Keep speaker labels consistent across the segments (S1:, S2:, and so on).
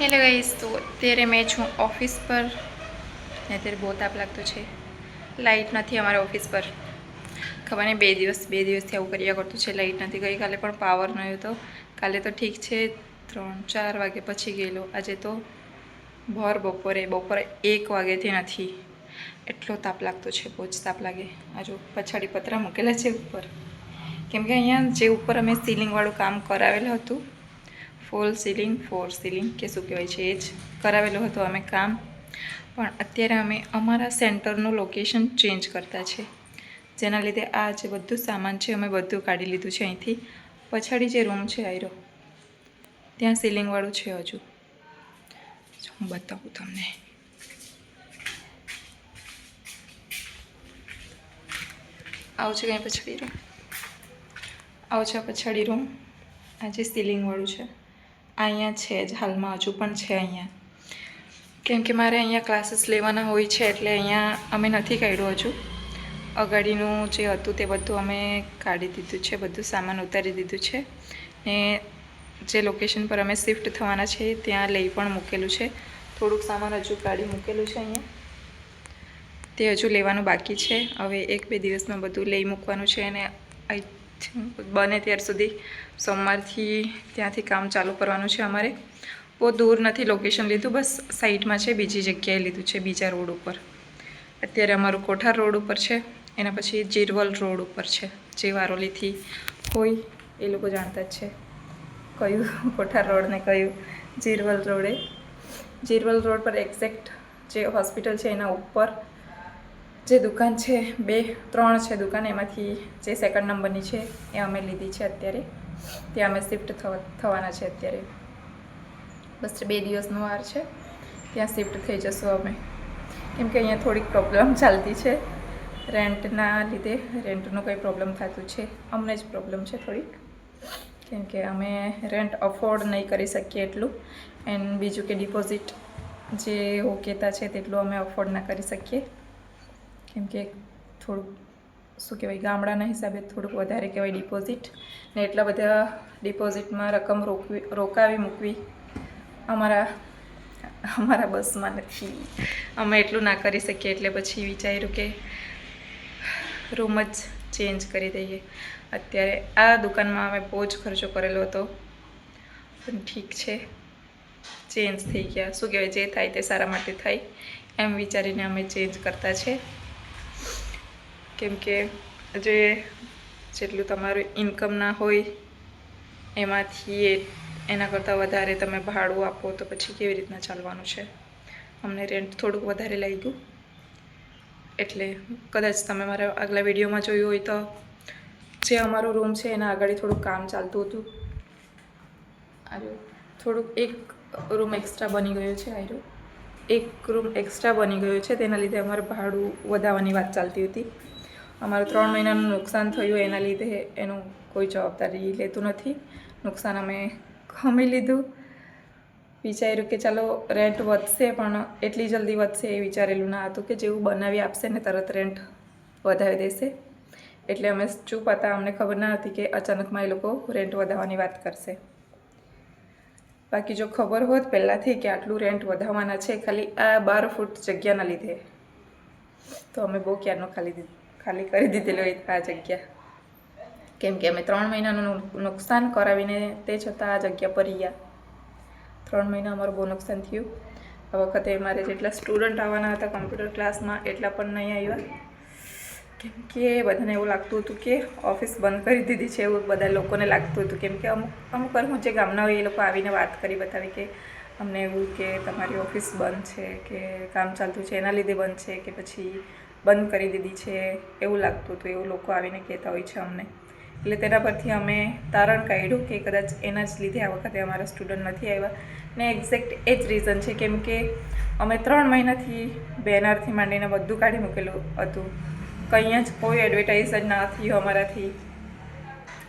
S1: Hello guys, तो અત્યારે મેં છું ઓફિસ પર ને અત્યારે બહુ તાપ લાગતો છે. લાઇટ નથી અમારા ઓફિસ પર. ખબર નહીં બે દિવસથી આવું કર્યા કરતું છે. લાઇટ નથી. ગઈકાલે પણ પાવર ન હતો. કાલે તો ઠીક છે, 3-4 વાગે પછી ગયેલો. આજે તો બપોરે 1 વાગ્યાથી નથી. એટલો તાપ લાગતો છે, બહુ જ તાપ લાગે. આ જો પછાડી પતરા મૂકેલા છે ઉપર, કેમ કે અહીંયા જે ઉપર અમે સીલિંગવાળું કામ કરાવેલું હતું, ફોર સીલિંગ કે શું કહેવાય છે, એ જ કરાવેલું હતું અમે કામ. પણ અત્યારે અમે અમારા સેન્ટરનું લોકેશન ચેન્જ કરતા છે, જેના લીધે આ જે બધું સામાન છે અમે બધું કાઢી લીધું છે અહીંથી. પછાડી જે રૂમ છે આયરો, ત્યાં સીલિંગવાળું છે હજુ. હું બતાવું તમને. આવું છે કંઈ પછાડી રૂમ, આવું છે પછાડી રૂમ. આ જે સીલિંગવાળું છે અહીંયા છે જ હાલમાં, હજુ પણ છે અહીંયા. કેમ કે મારે અહીંયા ક્લાસીસ લેવાના હોય છે, એટલે અહીંયા અમે નથી કાઢ્યું હજુ. અગાડીનું જે હતું તે બધું અમે કાઢી દીધું છે, બધું સામાન ઉતારી દીધું છે. ને જે લોકેશન પર અમે શિફ્ટ થવાના છે ત્યાં લઈ પણ મૂકેલું છે. થોડુંક સામાન હજુ કાઢી મૂકેલું છે અહીંયા, તે હજુ લેવાનું બાકી છે. હવે 1-2 દિવસમાં બધું લઈ મૂકવાનું છે. અને બને ત્યાર સુધી સોમવારથી ત્યાંથી કામ ચાલુ કરવાનું છે અમારે. બહુ દૂર નથી લોકેશન લીધું, બસ સાઈડમાં છે, બીજી જગ્યાએ લીધું છે, બીજા રોડ ઉપર. અત્યારે અમારું કોઠાર રોડ ઉપર છે, એના પછી જીરવલ રોડ ઉપર છે. જે વારોલીથી હોય એ લોકો જાણતા જ છે કયું કોઠાર રોડ ને કયું જીરવલ રોડે. જીરવલ રોડ પર એક્ઝેક્ટ જે હોસ્પિટલ છે એના ઉપર જે દુકાન છે, 2-3 છે દુકાન, એમાંથી જે 2nd નંબરની છે એ અમે લીધી છે અત્યારે. ત્યાં અમે શિફ્ટ થવાના છે અત્યારે. બસ 2 દિવસનો વાર છે, ત્યાં શિફ્ટ થઈ જશું અમે. કેમ કે અહીંયા થોડીક પ્રોબ્લેમ ચાલતી છે રેન્ટના લીધે. રેન્ટનું કંઈ પ્રોબ્લેમ થતું છે, અમને જ પ્રોબ્લેમ છે થોડીક. કેમ કે અમે રેન્ટ અફોર્ડ નહીં કરી શકીએ એટલું. એન્ડ બીજું કે ડિપોઝિટ જે કહેતા છે તેટલું અમે અફોર્ડ ના કરી શકીએ. કેમ કે થોડુંક શું કહેવાય, ગામડાના હિસાબે થોડુંક વધારે કહેવાય ડિપોઝિટ. ને એટલા બધા ડિપોઝિટમાં રકમ રોકાવી મૂકવી અમારા બસમાં નથી. અમે એટલું ના કરી શકીએ, એટલે પછી વિચાર્યું કે રૂમ જ ચેન્જ કરી દઈએ. અત્યારે આ દુકાનમાં અમે બહુ જ ખર્ચો કરેલો હતો, પણ ઠીક છે, ચેન્જ થઈ ગયા. શું કહેવાય, જે થાય તે સારા માટે થાય એમ વિચારીને અમે ચેન્જ કરતા છે. કેમ કે જેટલું તમારું ઇન્કમ ના હોય એમાંથી એના કરતાં વધારે તમે ભાડું આપો તો પછી કેવી રીતના ચાલવાનું છે. અમને રેન્ટ થોડુંક વધારે લાગ્યું, એટલે કદાચ તમે મારા આગલા વિડીયોમાં જોયું હોય તો જે અમારો રૂમ છે એના આગળ થોડુંક કામ ચાલતું હતું. થોડુંક એક રૂમ એક્સ્ટ્રા બની ગયો છે. એક રૂમ એક્સ્ટ્રા બની ગયો છે, તેના લીધે અમારે ભાડું વધારવાની વાત ચાલતી હતી. અમારું 3 મહિનાનું નુકસાન થયું, એના લીધે એનું કોઈ જવાબદારી લેતું નથી. નુકસાન અમે ખમી લીધું. વિચાર્યું કે ચાલો રેન્ટ વધશે, પણ એટલી જલ્દી વધશે એ વિચારેલું ના હતું કે જેવું બનાવી આપશે ને તરત રેન્ટ વધારી દેશે. એટલે અમે ચૂપ હતા. અમને ખબર ના હતી કે અચાનકમાં એ લોકો રેન્ટ વધારવાની વાત કરશે. બાકી જો ખબર હોત પહેલાંથી કે આટલું રેન્ટ વધારવાના છે ખાલી આ 12 ફૂટ જગ્યાના લીધે, તો અમે બહુ ક્યારનો ખાલી કરી દીધેલો આ જગ્યા. કેમ કે અમે 3 મહિનાનું નુકસાન કરાવીને તે છતાં આ જગ્યા પર રહ્યા. 3 મહિના અમારું બહુ નુકસાન થયું. આ વખતે મારે જેટલા સ્ટુડન્ટ આવવાના હતા કમ્પ્યુટર ક્લાસમાં એટલા પણ નહીં આવ્યા. કેમ કે બધાને એવું લાગતું હતું કે ઓફિસ બંધ કરી દીધી છે, એવું બધા લોકોને લાગતું હતું. કેમ કે અમુક હું જે ગામના હોય એ લોકો આવીને વાત કરી બતાવી કે અમને એવું કે તમારી ઓફિસ બંધ છે, કે કામ ચાલતું છે એના લીધે બંધ છે, કે પછી બંધ કરી દીધી છે, એવું લાગતું હતું. એવું લોકો આવીને કહેતા હોય છે અમને. એટલે તેના પરથી અમે તારણ કાઢ્યું કે કદાચ એના જ લીધે આ વખતે અમારા સ્ટુડન્ટ નથી આવ્યા. ને એક્ઝેક્ટ એ જ રીઝન છે, કેમ કે અમે 3 મહિનાથી બેનરથી માંડીને બધું કાઢી મૂકેલું હતું. કંઈ જ કોઈ એડવર્ટાઇઝ જ ના થયું અમારાથી.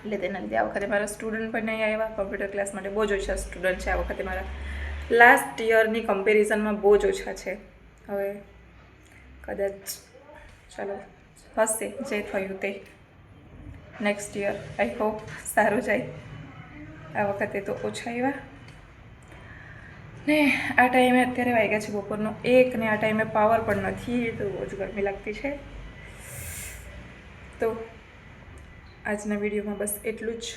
S1: એટલે તેના લીધે આ વખતે મારા સ્ટુડન્ટ પણ નહીં આવ્યા. કમ્પ્યુટર ક્લાસ માટે બહુ જ ઓછા સ્ટુડન્ટ છે આ વખતે. મારા લાસ્ટ યરની કમ્પેરિઝનમાં બહુ જ ઓછા છે. હવે કદાચ ચાલો હશે જે થયું તે. નેક્સ્ટ યર આઈ હોપ સારું જાય. આ વખતે તો ઓછા આવ્યા. ને આ ટાઈમે અત્યારે વાગ્યા છે બપોરનો 1 ને આ ટાઈમે પાવર પણ નથી, તો બહુ જ ગરમી લાગતી છે. તો આજના વિડીયોમાં બસ એટલું જ.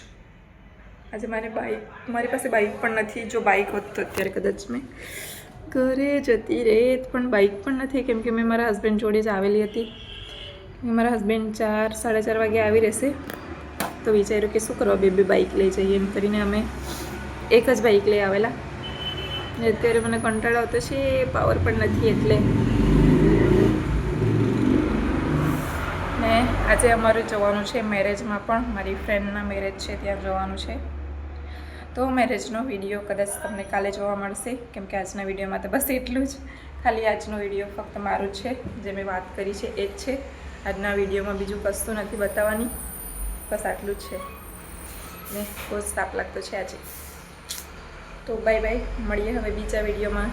S1: આજે મારી પાસે બાઇક પણ નથી. જો બાઇક હોત તો અત્યારે કદાચ મેં ઘરે જતી રહેત, પણ બાઇક પણ નથી, કેમ કે મેં મારા હસબન્ડ જોડે જ આવેલી હતી. મારા હસબન્ડ 4 સાડા 4 વાગે આવી રહેશે, તો વિચાર્યું કે શું કરવા બે બાઇક લઈ જઈએ, એમ કરીને અમે એક જ બાઇક લઈ આવેલા. અત્યારે મને કંટાળો આવતો છે, પાવર પણ નથી એટલે. ને આજે અમારે જવાનું છે મેરેજમાં, પણ મારી ફ્રેન્ડના મેરેજ છે ત્યાં જવાનું છે. તો મેરેજનો વિડીયો કદાચ તમને કાલે જોવા મળશે, કેમ કે આજના વિડીયોમાં તો બસ એટલું જ. ખાલી આજનો વિડીયો ફક્ત મારું જ છે, જે મેં વાત કરી છે એ જ છે. આજના વિડીયોમાં બીજું કશું નથી બતાવવાની, બસ આટલું જ છે. ને બહુ જ તાપ લાગતો છે આજે. તો બાય બાય, મળીએ હવે બીજા વિડીયોમાં.